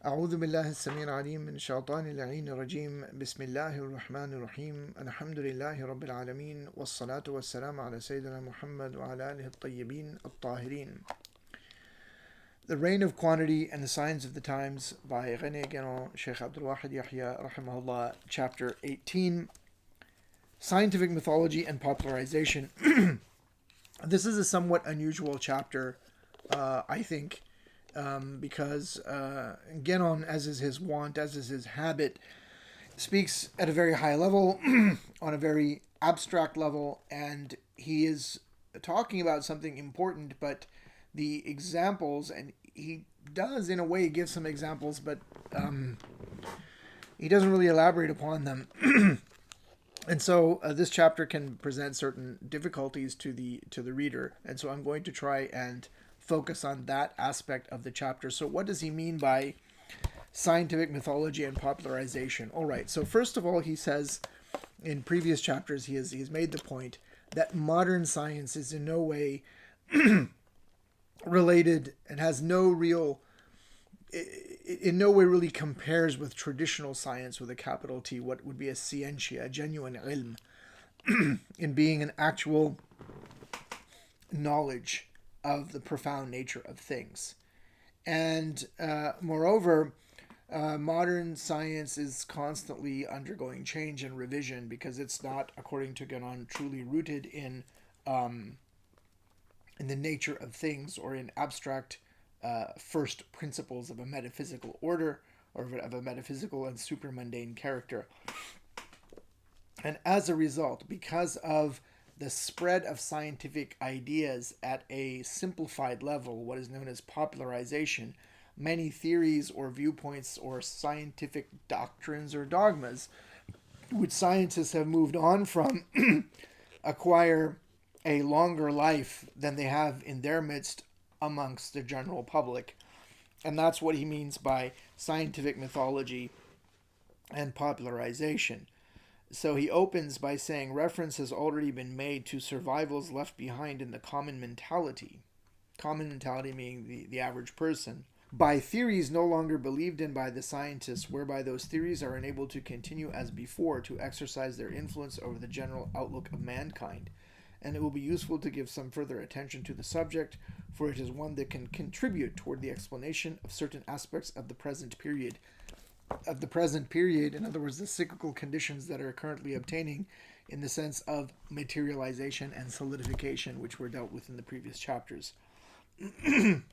أعوذ بالله السميع العليم من الشيطان اللعين الرجيم بسم الله الرحمن الرحيم الحمد لله رب العالمين والصلاة والسلام على سيدنا محمد وعلى آله الطيبين الطاهرين. The Reign of Quantity and the Signs of the Times by René Guénon, Sheikh Abdul Wahid Yahya rahimahullah, Chapter 18, Scientific Mythology and Popularization. This is a somewhat unusual chapter, I think, because Guénon, as is his wont, as is his habit, speaks at a very high level, on a very abstract level, and he is talking about something important, but the examples, and he does in a way give some examples, but he doesn't really elaborate upon them. And so this chapter can present certain difficulties to the reader, and so I'm going to try and focus on that aspect of the chapter. So what does he mean by scientific mythology and popularization? All right, so first of all, he says in previous chapters he's made the point that modern science is in no way related and has no real, in no way really compares with traditional science with a capital T, what would be a scientia, a genuine ilm, in being an actual knowledge of the profound nature of things. And moreover, modern science is constantly undergoing change and revision because it's not, according to Guénon, truly rooted in the nature of things or in abstract first principles of a metaphysical order or of a metaphysical and supramundane character. And as a result, because of the spread of scientific ideas at a simplified level, what is known as popularization, many theories or viewpoints or scientific doctrines or dogmas, which scientists have moved on from, acquire a longer life than they have in their midst amongst the general public. And that's what he means by scientific mythology and popularization. So he opens by saying reference has already been made to survivals left behind in the common mentality meaning the average person, by theories no longer believed in by the scientists, whereby those theories are enabled to continue as before to exercise their influence over the general outlook of mankind. And it will be useful to give some further attention to the subject, for it is one that can contribute toward the explanation of certain aspects of the present period. In other words, the cyclical conditions that are currently obtaining in the sense of materialization and solidification, which were dealt with in the previous chapters. In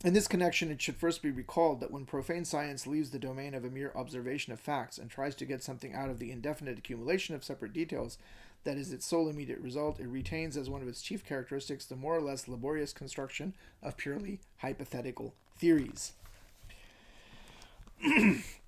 this connection, it should first be recalled that when profane science leaves the domain of a mere observation of facts and tries to get something out of the indefinite accumulation of separate details that is its sole immediate result, it retains as one of its chief characteristics the more or less laborious construction of purely hypothetical theories.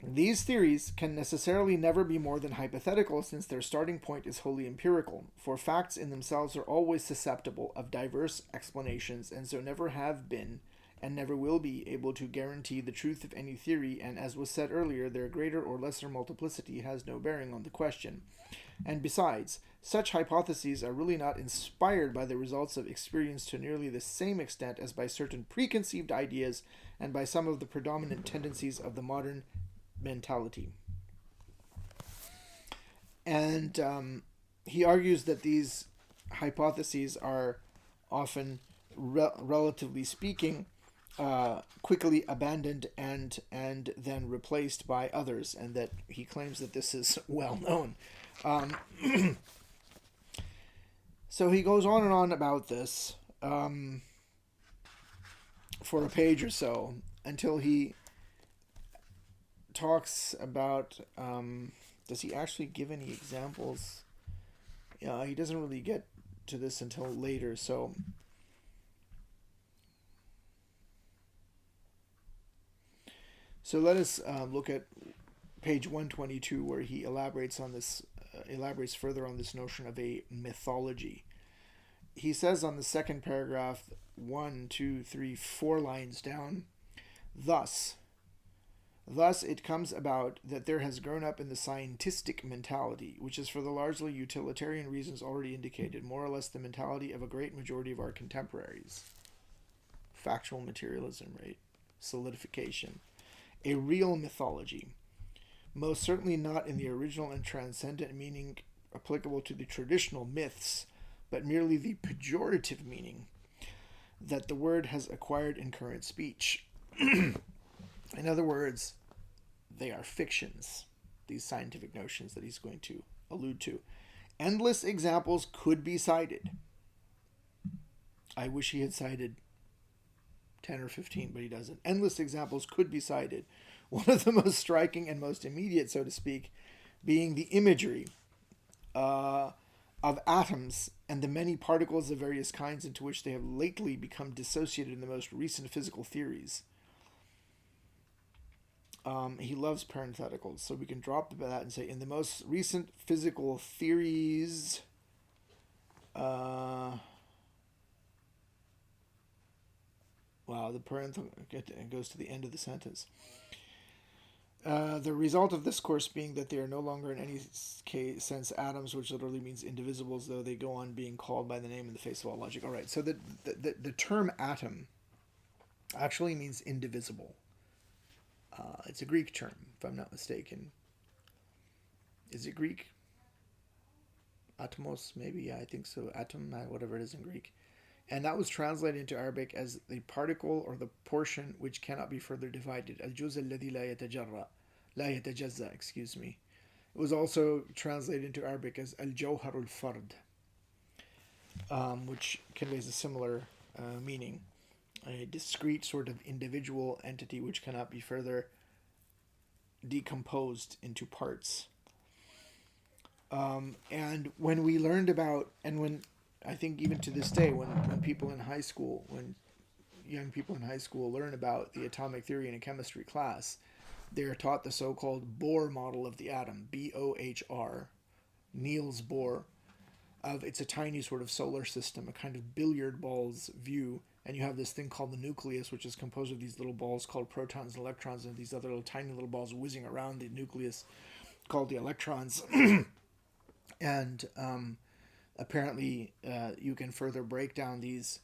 These theories can necessarily never be more than hypothetical, since their starting point is wholly empirical, for facts in themselves are always susceptible of diverse explanations, and so never have been and never will be able to guarantee the truth of any theory, and as was said earlier, their greater or lesser multiplicity has no bearing on the question. And besides, such hypotheses are really not inspired by the results of experience to nearly the same extent as by certain preconceived ideas and by some of the predominant tendencies of the modern mentality. And he argues that these hypotheses are often, relatively speaking, quickly abandoned and then replaced by others, and that he claims that this is well known. So he goes on and on about this for a page or so until he talks about, does he actually give any examples? He doesn't really get to this until later, so let us look at page 122, where he elaborates further on this notion of a mythology. He says on the second paragraph, 1, 2, 3, 4 lines down, Thus it comes about that there has grown up in the scientistic mentality, which is for the largely utilitarian reasons already indicated, more or less the mentality of a great majority of our contemporaries. Factual materialism, right? solidification. A real mythology, most certainly not in the original and transcendent meaning applicable to the traditional myths, but merely the pejorative meaning that the word has acquired in current speech. In other words, they are fictions, these scientific notions that he's going to allude to. Endless examples could be cited. I wish he had cited 10 or 15, but he doesn't. Endless examples could be cited. One of the most striking and most immediate, so to speak, being the imagery of atoms and the many particles of various kinds into which they have lately become dissociated in the most recent physical theories. He loves parentheticals, so we can drop that and say, in the most recent physical theories, wow, the parenthetical goes to the end of the sentence. The result of this course being that they are no longer in any sense atoms, which literally means indivisibles, though they go on being called by the name in the face of all logic. All right, so the term atom actually means indivisible. It's a Greek term, if I'm not mistaken. Is it Greek? Atomos, maybe, yeah, I think so. Atom, whatever it is in Greek. And that was translated into Arabic as the particle or the portion which cannot be further divided. Al-juz alladhi la yatajazza, excuse me. It was also translated into Arabic as al-jawharul fard, which conveys a similar meaning. A discrete sort of individual entity which cannot be further decomposed into parts. And when we learned about, and when I think even to this day, when people in high school, when young people in high school learn about the atomic theory in a chemistry class, they are taught the so-called Bohr model of the atom, Bohr, Niels Bohr. It's a tiny sort of solar system, a kind of billiard balls view, and you have this thing called the nucleus, which is composed of these little balls called protons and electrons, and these other little tiny little balls whizzing around the nucleus called the electrons. And apparently you can further break down these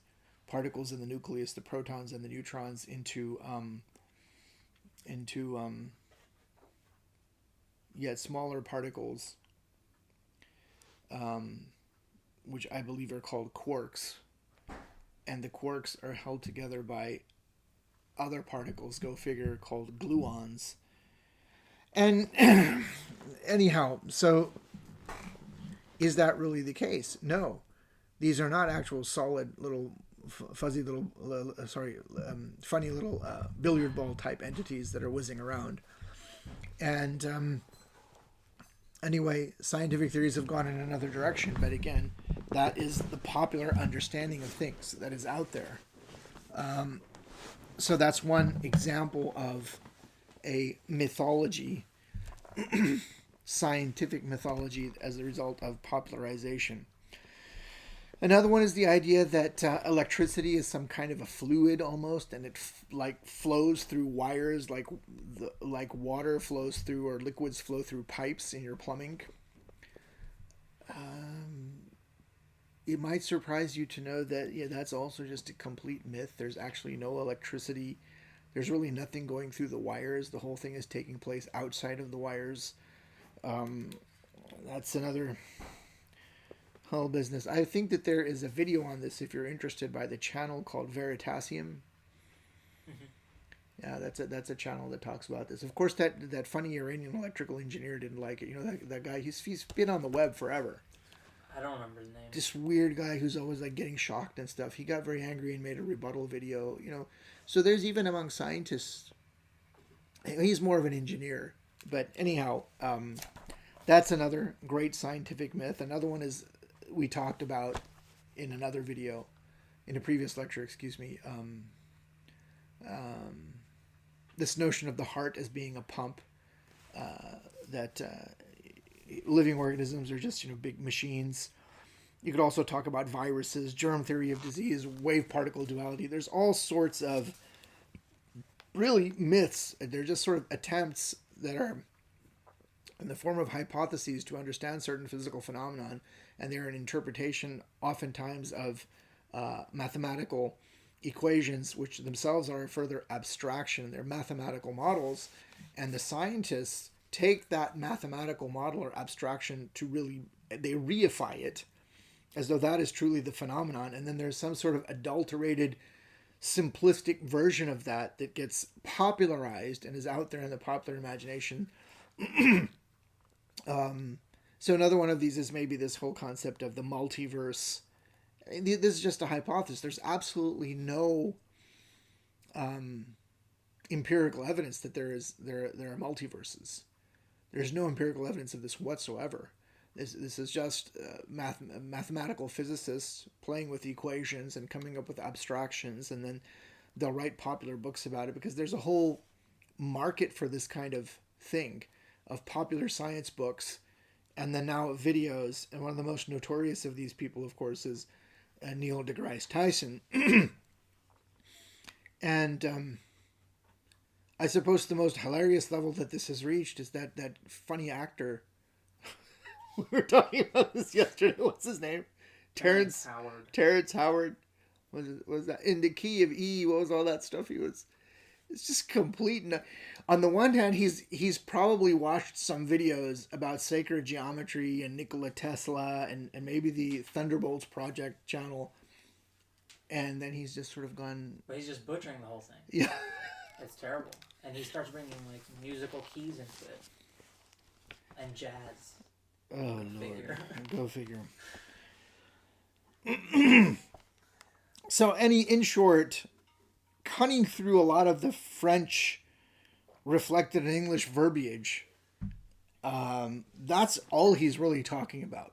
particles in the nucleus, the protons and the neutrons, into yet smaller particles, which I believe are called quarks. And the quarks are held together by other particles, go figure, called gluons. And anyhow, so is that really the case? No. These are not actual solid little fuzzy little, funny little billiard ball type entities that are whizzing around. And anyway, scientific theories have gone in another direction, but again, that is the popular understanding of things that is out there. So that's one example of a mythology, scientific mythology as a result of popularization. Another one is the idea that electricity is some kind of a fluid almost, and it flows through wires like water flows through, or liquids flow through pipes in your plumbing. It might surprise you to know that that's also just a complete myth. There's actually no electricity. There's really nothing going through the wires. The whole thing is taking place outside of the wires. That's another whole business. I think that there is a video on this, if you're interested, by the channel called Veritasium. Yeah, that's a channel that talks about this. Of course, that funny Iranian electrical engineer didn't like it. You know, that guy, he's been on the web forever. I don't remember his name. This weird guy who's always like getting shocked and stuff. He got very angry and made a rebuttal video. So there's even among scientists. He's more of an engineer, but anyhow, that's another great scientific myth. Another one is we talked about in another video, in a previous lecture. Excuse me. This notion of the heart as being a pump, that living organisms are just big machines. You could also talk about viruses, germ theory of disease, wave particle duality. There's all sorts of really myths. They're just sort of attempts that are in the form of hypotheses to understand certain physical phenomenon, and they're an interpretation oftentimes of mathematical equations, which themselves are a further abstraction. They're mathematical models, and the scientists take that mathematical model or abstraction to really, they reify it as though that is truly the phenomenon, and then there's some sort of adulterated, simplistic version of that that gets popularized and is out there in the popular imagination. So another one of these is maybe this whole concept of the multiverse. This is just a hypothesis. There's absolutely no empirical evidence that there are multiverses. There's no empirical evidence of this whatsoever. This is just mathematical physicists playing with equations and coming up with abstractions, and then they'll write popular books about it because there's a whole market for this kind of thing, of popular science books, and then now videos. And one of the most notorious of these people, of course, is Neil deGrasse Tyson. And I suppose the most hilarious level that this has reached is that funny actor. We were talking about this yesterday. What's his name? Terrence Howard. Terrence Howard. Was that in the key of E? What was all that stuff? It's just complete. On the one hand, he's probably watched some videos about sacred geometry and Nikola Tesla and maybe the Thunderbolts Project channel, and then he's just sort of gone. But he's just butchering the whole thing. Yeah, it's terrible, and he starts bringing like musical keys into it and jazz. Oh Lord, go figure. So, in short, cutting through a lot of the French reflected in English verbiage, that's all he's really talking about.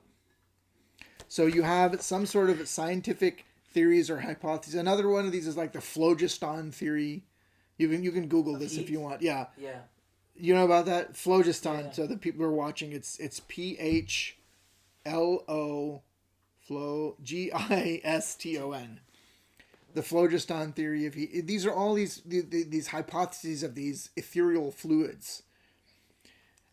So you have some sort of scientific theories or hypotheses. Another one of these is like the phlogiston theory. You can Google this if you want. Yeah. Yeah. You know about that? Phlogiston. Yeah. So the people who are watching, it's PHLO GISTON. The phlogiston theory of these are all these hypotheses of these ethereal fluids.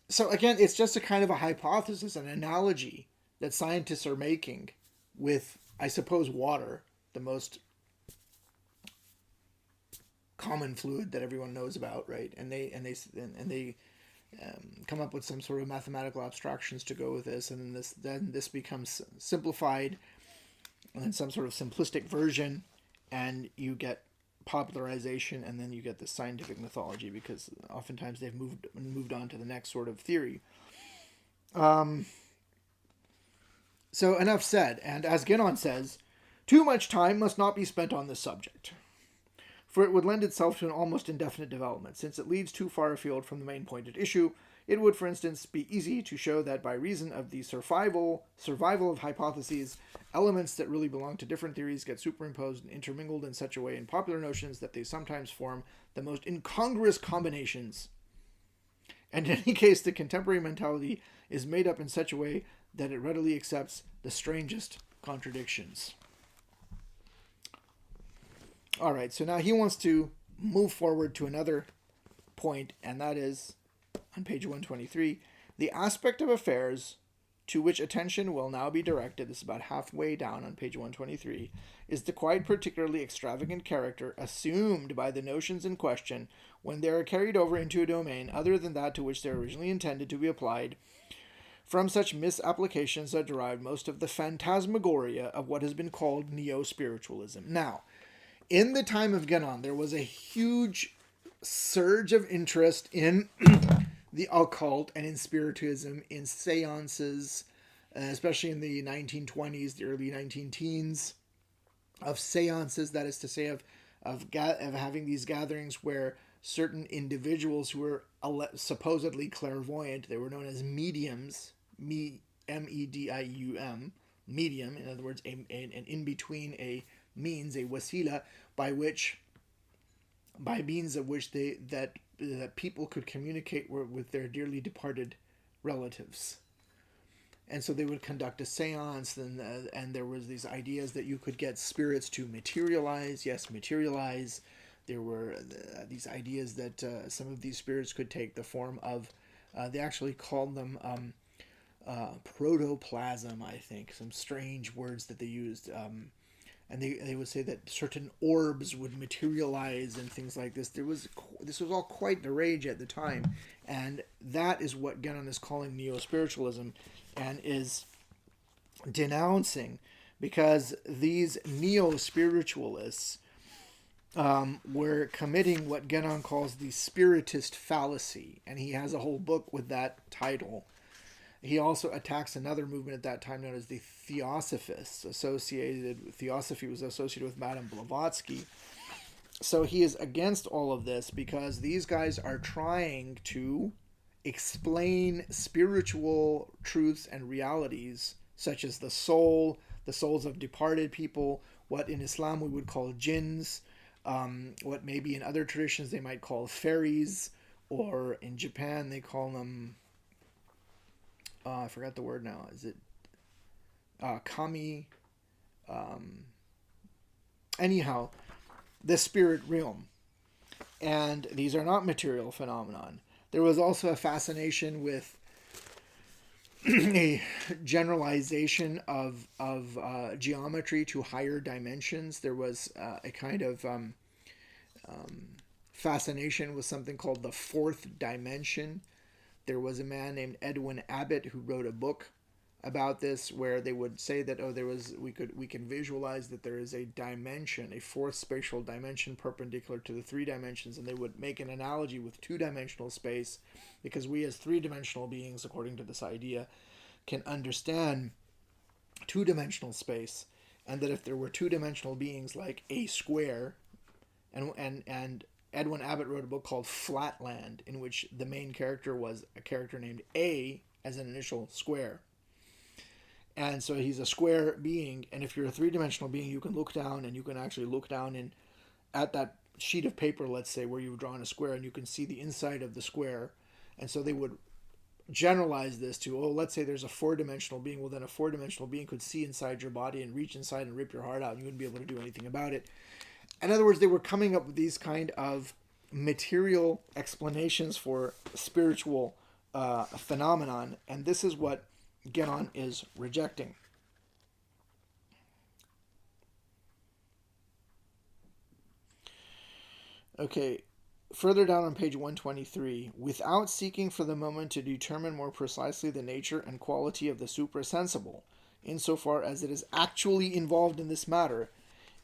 So again, it's just a kind of a hypothesis, an analogy that scientists are making with, I suppose, water, the most common fluid that everyone knows about, right? And they come up with some sort of mathematical abstractions to go with this, and then this becomes simplified, and then some sort of simplistic version, and you get popularization, and then you get the scientific mythology, because oftentimes they've moved on to the next sort of theory. So enough said, and as Guénon says, too much time must not be spent on this subject, for it would lend itself to an almost indefinite development. Since it leads too far afield from the main point at issue, it would, for instance, be easy to show that by reason of the survival of hypotheses, elements that really belong to different theories get superimposed and intermingled in such a way in popular notions that they sometimes form the most incongruous combinations. And in any case, the contemporary mentality is made up in such a way that it readily accepts the strangest contradictions. All right, so now he wants to move forward to another point, and that is, on page 123, the aspect of affairs to which attention will now be directed, this is about halfway down on page 123, is the quite particularly extravagant character assumed by the notions in question when they are carried over into a domain other than that to which they are originally intended to be applied. From such misapplications are derived most of the phantasmagoria of what has been called neo-spiritualism. Now, in the time of Guénon, there was a huge surge of interest in the occult and in spiritism, in seances, especially in the 1920s, the early 19-teens, of seances, that is to say, of having these gatherings where certain individuals who were supposedly clairvoyant, they were known as mediums, M-E-D-I-U-M, medium, in other words, an in-between, a means, a wasila, by means of which that people could communicate with their dearly departed relatives. And so they would conduct a seance, and there was these ideas that you could get spirits to materialize. Yes, materialize. There were these ideas that some of these spirits could take the form of, they actually called them protoplasm, I think, some strange words that they used. and they would say that certain orbs would materialize and things like this. This was all quite the rage at the time, and that is what Genon is calling neo-spiritualism, and is denouncing, because these neo-spiritualists were committing what Genon calls the spiritist fallacy, and he has a whole book with that title. He also attacks another movement at that time known as the Theosophists. Theosophy was associated with Madame Blavatsky. So he is against all of this because these guys are trying to explain spiritual truths and realities, such as the soul, the souls of departed people, what in Islam we would call jinns, what maybe in other traditions they might call fairies, or in Japan they call them, I forgot the word now. Is it kami? Anyhow, the spirit realm. And these are not material phenomenon. There was also a fascination with a generalization of geometry to higher dimensions. There was a kind of fascination with something called the fourth dimension. There was a man named Edwin Abbott who wrote a book about this, where they would say that we can visualize that there is a dimension, a fourth spatial dimension perpendicular to the three dimensions, and they would make an analogy with two-dimensional space, because we as three-dimensional beings, according to this idea, can understand two-dimensional space, and that if there were two-dimensional beings like a square, and Edwin Abbott wrote a book called Flatland, in which the main character was a character named A as an initial square. And so he's a square being, and if you're a three-dimensional being, you can look down, and you can actually look down at that sheet of paper, let's say, where you've drawn a square, and you can see the inside of the square. And so they would generalize this to, let's say there's a four-dimensional being. Well, then a four-dimensional being could see inside your body and reach inside and rip your heart out, and you wouldn't be able to do anything about it. In other words, they were coming up with these kind of material explanations for spiritual phenomenon, and this is what Genon is rejecting. Okay, further down on page 123, without seeking for the moment to determine more precisely the nature and quality of the suprasensible, insofar as it is actually involved in this matter,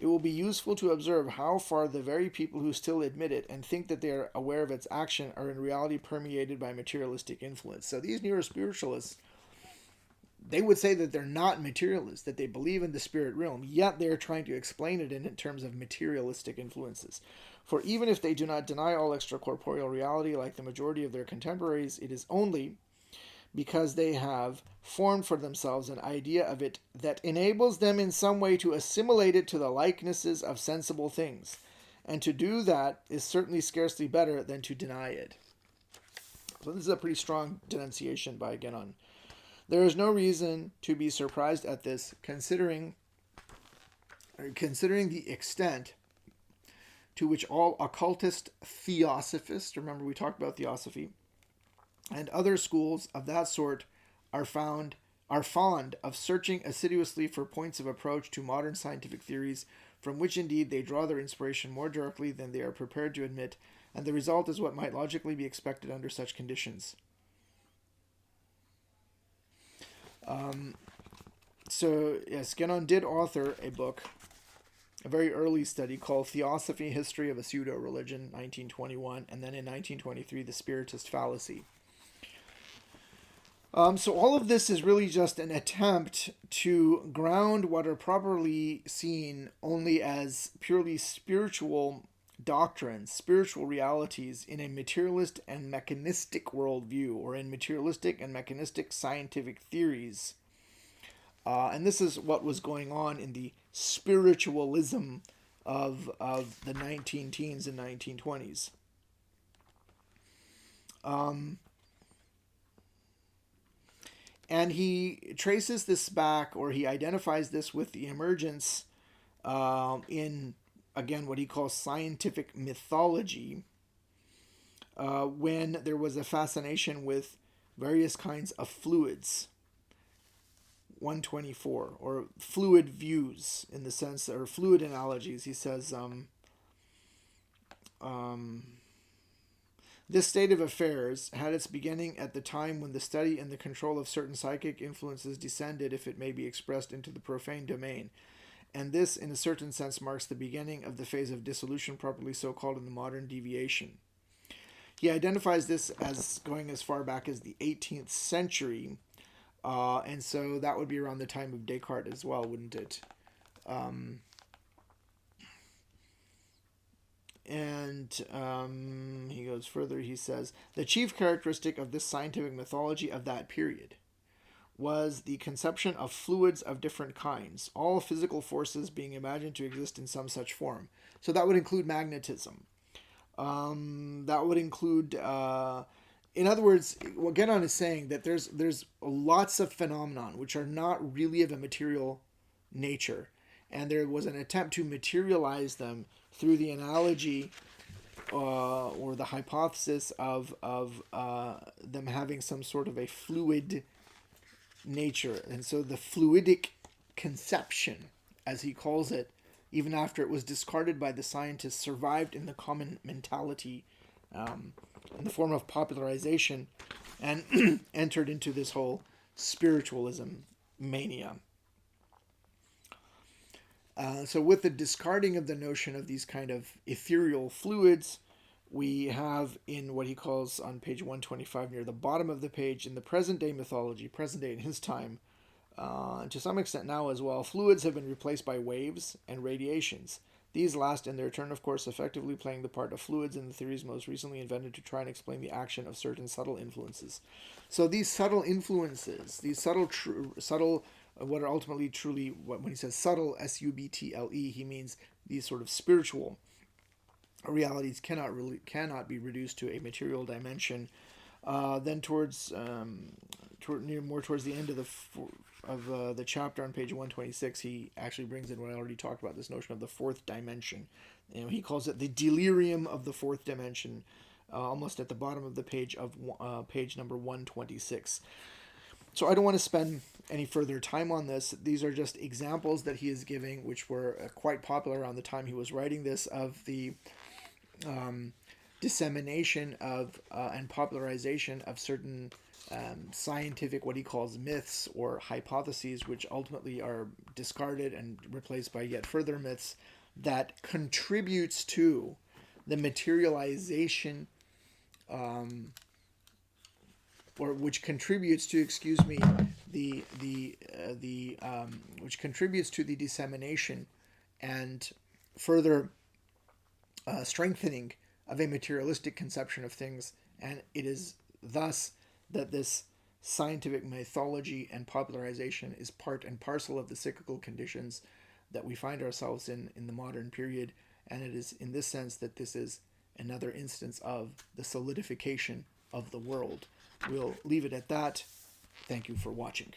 it will be useful to observe how far the very people who still admit it and think that they are aware of its action are in reality permeated by materialistic influence. So these neo-spiritualists, they would say that they're not materialists, that they believe in the spirit realm, yet they're trying to explain it in terms of materialistic influences. For even if they do not deny all extracorporeal reality like the majority of their contemporaries, it is only because they have formed for themselves an idea of it that enables them in some way to assimilate it to the likenesses of sensible things. And to do that is certainly scarcely better than to deny it. So this is a pretty strong denunciation by Genon. There is no reason to be surprised at this, considering the extent to which all occultist theosophists, remember we talked about theosophy, and other schools of that sort are fond of searching assiduously for points of approach to modern scientific theories, from which indeed they draw their inspiration more directly than they are prepared to admit, and the result is what might logically be expected under such conditions. So yes, Genon did author a book, a very early study called Theosophy, History of a Pseudo-Religion, 1921, and then in 1923, The Spiritist Fallacy. So all of this is really just an attempt to ground what are properly seen only as purely spiritual doctrines, spiritual realities in a materialist and mechanistic worldview, or in materialistic and mechanistic scientific theories. And this is what was going on in the spiritualism of the 19-teens and 1920s. And he traces this back, or he identifies this with the emergence in, again, what he calls scientific mythology, when there was a fascination with various kinds of fluids. 124, or fluid views in the sense, or fluid analogies. He says, this state of affairs had its beginning at the time when the study and the control of certain psychic influences descended, if it may be expressed, into the profane domain. And this, in a certain sense, marks the beginning of the phase of dissolution, properly so called in the modern deviation. He identifies this as going as far back as the 18th century, and so that would be around the time of Descartes as well, wouldn't it? He goes further. He says, the chief characteristic of this scientific mythology of that period was the conception of fluids of different kinds, all physical forces being imagined to exist in some such form. So that would include magnetism. That would include, in other words, what Genon is saying, that there's lots of phenomenon which are not really of a material nature, and there was an attempt to materialize them through the analogy or the hypothesis of them having some sort of a fluid nature. And so the fluidic conception, as he calls it, even after it was discarded by the scientists, survived in the common mentality in the form of popularization, and entered into this whole spiritualism mania. So with the discarding of the notion of these kind of ethereal fluids, we have in what he calls on page 125 near the bottom of the page, in the present day mythology, present day in his time, to some extent now as well, fluids have been replaced by waves and radiations. These last, in their turn, of course, effectively playing the part of fluids in the theories most recently invented to try and explain the action of certain subtle influences. So these subtle influences, these subtle what are ultimately truly, when he says subtle, subtle, he means these sort of spiritual realities cannot be reduced to a material dimension. Then towards the end of the chapter on page 126, he actually brings in what I already talked about, this notion of the fourth dimension. He calls it the delirium of the fourth dimension, almost at the bottom of the page of page number 126. So I don't want to spend any further time on this. These are just examples that he is giving, which were quite popular around the time he was writing this, of the dissemination of and popularization of certain scientific, what he calls myths or hypotheses, which ultimately are discarded and replaced by yet further myths that contributes to the materialization, or which contributes to, which contributes to the dissemination and further strengthening of a materialistic conception of things. And it is thus that this scientific mythology and popularization is part and parcel of the cyclical conditions that we find ourselves in the modern period. And it is in this sense that this is another instance of the solidification of the world. We'll leave it at that. Thank you for watching.